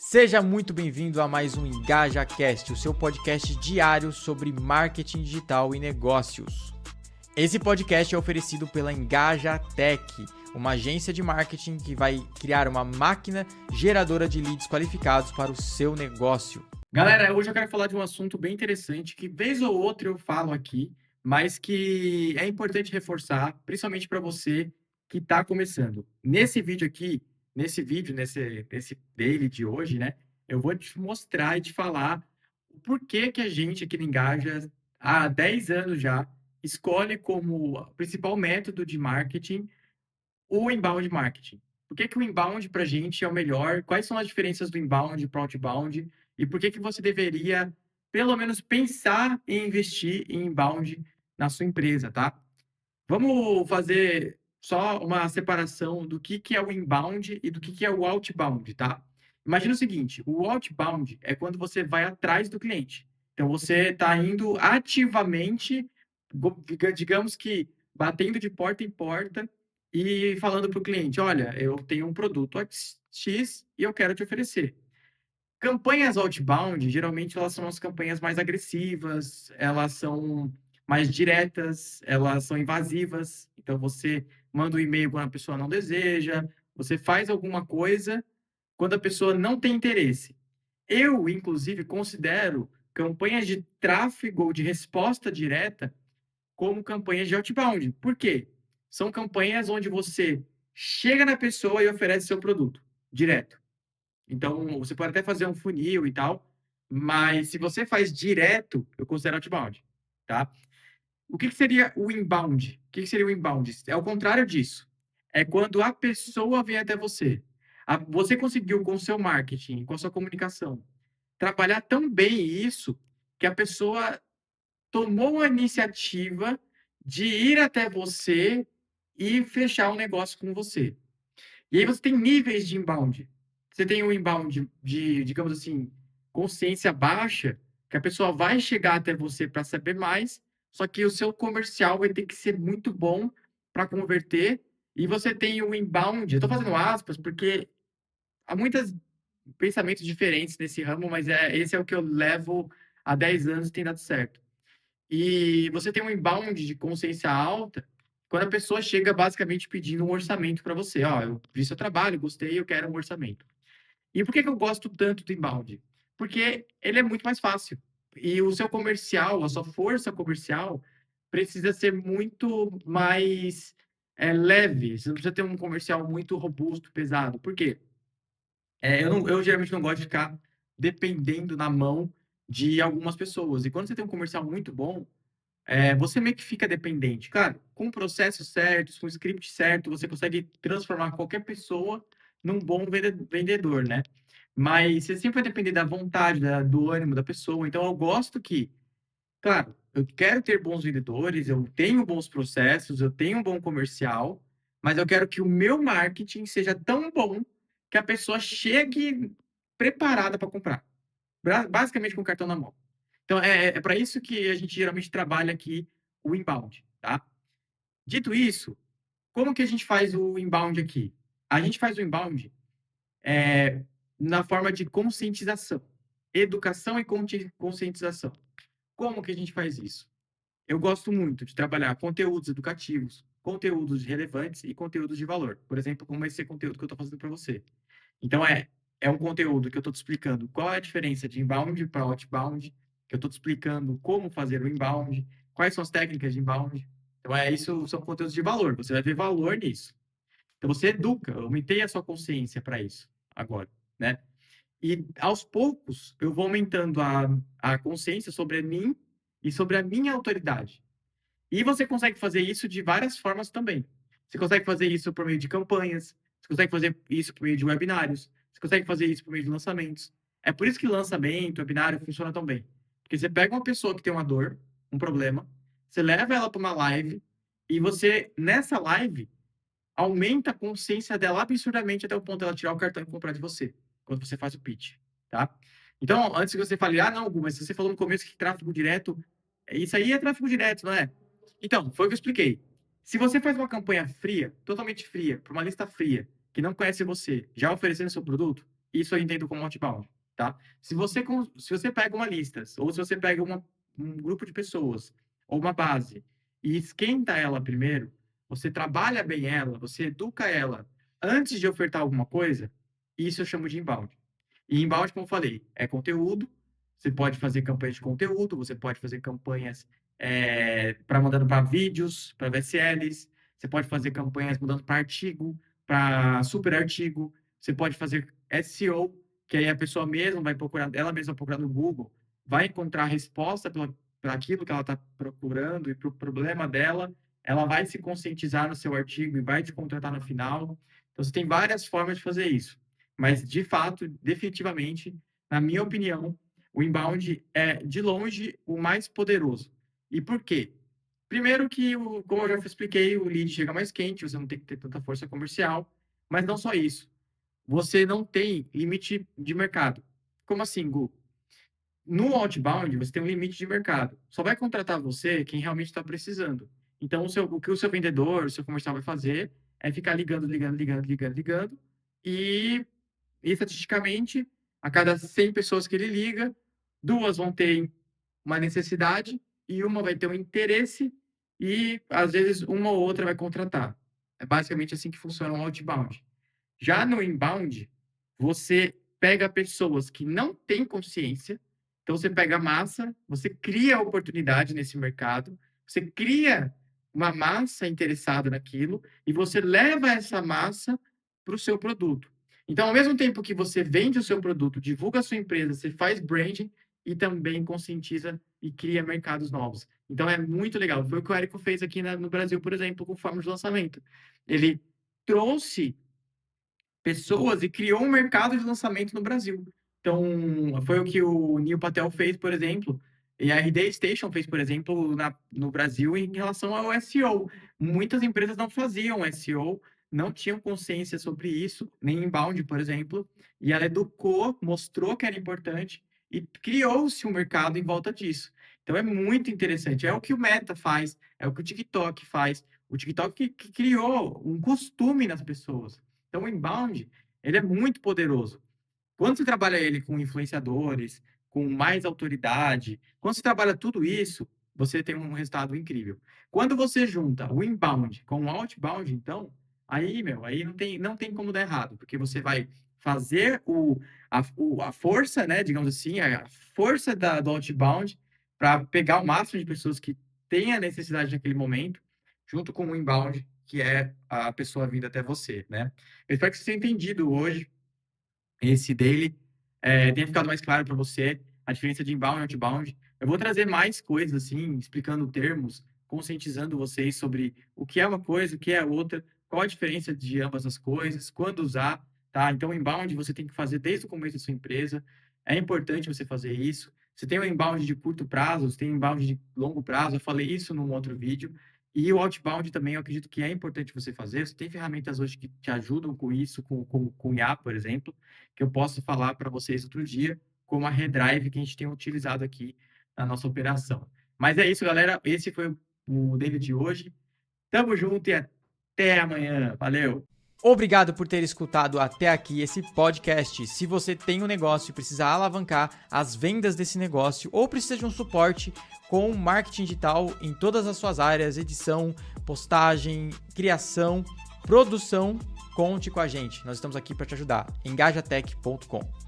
Seja muito bem-vindo a mais um EngajaCast, o seu podcast diário sobre marketing digital e negócios. Esse podcast é oferecido pela EngajaTech, uma agência de marketing que vai criar uma máquina geradora de leads qualificados para o seu negócio. Galera, hoje eu quero falar de um assunto bem interessante que vez ou outra eu falo aqui, mas que é importante reforçar, principalmente para você que está começando. Nesse vídeo aqui, nesse daily de hoje, né, eu vou te mostrar e te falar o porquê que a gente aqui no Engaja, há 10 anos já, escolhe como principal método de marketing o inbound marketing. Por que que o inbound para a gente é o melhor? Quais são as diferenças do inbound para o outbound? E por que que você deveria, pelo menos, pensar em investir em inbound na sua empresa, tá? Vamos fazer só uma separação do que é o inbound e do que é o outbound, tá? Imagina o seguinte, o outbound é quando você vai atrás do cliente. Então, você está indo ativamente, digamos que batendo de porta em porta e falando para o cliente, olha, eu tenho um produto X e eu quero te oferecer. Campanhas outbound, geralmente elas são as campanhas mais agressivas, elas são mais diretas, elas são invasivas. Então, você manda um e-mail quando a pessoa não deseja, você faz alguma coisa quando a pessoa não tem interesse. Eu, inclusive, considero campanhas de tráfego ou de resposta direta como campanhas de outbound. Por quê? São campanhas onde você chega na pessoa e oferece seu produto direto. Então, você pode até fazer um funil e tal, mas se você faz direto, eu considero outbound, tá? O que seria o inbound? O que seria o inbound? É o contrário disso. É quando a pessoa vem até você. Você conseguiu, com o seu marketing, com a sua comunicação, trabalhar tão bem isso que a pessoa tomou a iniciativa de ir até você e fechar um negócio com você. E aí você tem níveis de inbound. Você tem um inbound de, digamos assim, consciência baixa, que a pessoa vai chegar até você para saber mais, só que o seu comercial vai ter que ser muito bom para converter. E você tem o inbound, eu estou fazendo aspas, porque há muitos pensamentos diferentes nesse ramo, mas esse é o que eu levo há 10 anos e tem dado certo. E você tem um inbound de consciência alta, quando a pessoa chega basicamente pedindo um orçamento para você. Ó, eu vi seu trabalho, gostei, eu quero um orçamento. E por que que eu gosto tanto do inbound? Porque ele é muito mais fácil. E o seu comercial, a sua força comercial, precisa ser muito mais leve. Você não precisa ter um comercial muito robusto, pesado. Por quê? Eu geralmente não gosto de ficar dependendo na mão de algumas pessoas. E quando você tem um comercial muito bom, você meio que fica dependente. Claro, com processos certos, com script certo, você consegue transformar qualquer pessoa num bom vendedor, né? Mas você sempre vai depender da vontade, do ânimo da pessoa. Então, eu gosto que, claro, eu quero ter bons vendedores, eu tenho bons processos, eu tenho um bom comercial, mas eu quero que o meu marketing seja tão bom que a pessoa chegue preparada para comprar. Basicamente com o cartão na mão. Então, é para isso que a gente geralmente trabalha aqui o inbound, tá? Dito isso, como que a gente faz o inbound aqui? A gente faz o inbound na forma de conscientização, educação e conscientização. Como que a gente faz isso? Eu gosto muito de trabalhar conteúdos educativos, conteúdos relevantes e conteúdos de valor. Por exemplo, como esse conteúdo que eu estou fazendo para você. Então, é um conteúdo que eu estou te explicando qual é a diferença de inbound para outbound, que eu estou te explicando como fazer o inbound, quais são as técnicas de inbound. Então, isso são conteúdos de valor. Você vai ver valor nisso. Então, você educa, aumentei a sua consciência para isso agora, né? E, aos poucos, eu vou aumentando a consciência sobre mim e sobre a minha autoridade. E você consegue fazer isso de várias formas também. Você consegue fazer isso por meio de campanhas, você consegue fazer isso por meio de webinários, você consegue fazer isso por meio de lançamentos. É por isso que lançamento, webinário funciona tão bem. Porque você pega uma pessoa que tem uma dor, um problema, você leva ela para uma live e você, nessa live, aumenta a consciência dela absurdamente até o ponto dela tirar o cartão e comprar de você, quando você faz o pitch, tá? Então, antes que você fale, ah, não, Gu, mas você falou no começo que tráfego direto, isso aí é tráfego direto, não é? Então, foi o que eu expliquei. Se você faz uma campanha fria, totalmente fria, para uma lista fria, que não conhece você, já oferecendo seu produto, isso eu entendo como outbound, tá? Se você pega uma lista, ou se você pega um grupo de pessoas, ou uma base, e esquenta ela primeiro, você trabalha bem ela, você educa ela antes de ofertar alguma coisa, isso eu chamo de inbound. E inbound, como eu falei, é conteúdo. Você pode fazer campanhas de conteúdo, você pode fazer campanhas para mandando para vídeos, para VSLs, você pode fazer campanhas mandando para artigo, para super artigo, você pode fazer SEO, que aí a pessoa mesma vai procurar, ela mesma vai procurar no Google, vai encontrar a resposta para aquilo que ela está procurando e para o problema dela, ela vai se conscientizar no seu artigo e vai te contratar no final. Então, você tem várias formas de fazer isso. Mas, de fato, definitivamente, na minha opinião, o inbound é, de longe, o mais poderoso. E por quê? Primeiro que, como eu já expliquei, o lead chega mais quente, você não tem que ter tanta força comercial. Mas não só isso. Você não tem limite de mercado. Como assim, Gu? No outbound, você tem um limite de mercado. Só vai contratar você quem realmente está precisando. Então, o que o seu vendedor, o seu comercial vai fazer é ficar ligando, e estatisticamente, a cada 100 pessoas que ele liga, 2 vão ter uma necessidade e uma vai ter um interesse e, às vezes, uma ou outra vai contratar. É basicamente assim que funciona o outbound. Já no inbound, você pega pessoas que não têm consciência, então você pega a massa, você cria oportunidade nesse mercado, você cria uma massa interessada naquilo e você leva essa massa para o seu produto. Então, ao mesmo tempo que você vende o seu produto, divulga a sua empresa, você faz branding e também conscientiza e cria mercados novos. Então, é muito legal. Foi o que o Érico fez aqui no Brasil, por exemplo, com forma de lançamento. Ele trouxe pessoas e criou um mercado de lançamento no Brasil. Então, foi o que o Neil Patel fez, por exemplo, e a RD Station fez, por exemplo, no Brasil em relação ao SEO. Muitas empresas não faziam SEO, não tinham consciência sobre isso, nem inbound, por exemplo, e ela educou, mostrou que era importante e criou-se um mercado em volta disso. Então, é muito interessante. É o que o Meta faz, é o que o TikTok faz. O TikTok que criou um costume nas pessoas. Então, o inbound, ele é muito poderoso. Quando você trabalha ele com influenciadores, com mais autoridade, quando você trabalha tudo isso, você tem um resultado incrível. Quando você junta o inbound com o outbound, então, aí não tem como dar errado, porque você vai fazer a força, né, digamos assim, a força do outbound para pegar o máximo de pessoas que têm a necessidade naquele momento, junto com o inbound, que é a pessoa vindo até você, né? Eu espero que você tenha entendido hoje esse daily, tenha ficado mais claro para você a diferença de inbound e outbound. Eu vou trazer mais coisas, assim, explicando termos, conscientizando vocês sobre o que é uma coisa, o que é outra, qual a diferença de ambas as coisas, quando usar, tá? Então, o inbound você tem que fazer desde o começo da sua empresa. É importante você fazer isso. Você tem o inbound de curto prazo, você tem o inbound de longo prazo. Eu falei isso num outro vídeo. E o outbound também, eu acredito que é importante você fazer. Você tem ferramentas hoje que te ajudam com isso, com IA, por exemplo, que eu posso falar para vocês outro dia, como a Redrive que a gente tem utilizado aqui na nossa operação. Mas é isso, galera. Esse foi o Daily de hoje. Tamo junto e até amanhã. Valeu! Obrigado por ter escutado até aqui esse podcast. Se você tem um negócio e precisa alavancar as vendas desse negócio ou precisa de um suporte com marketing digital em todas as suas áreas, edição, postagem, criação, produção, conte com a gente. Nós estamos aqui para te ajudar. engajatech.com.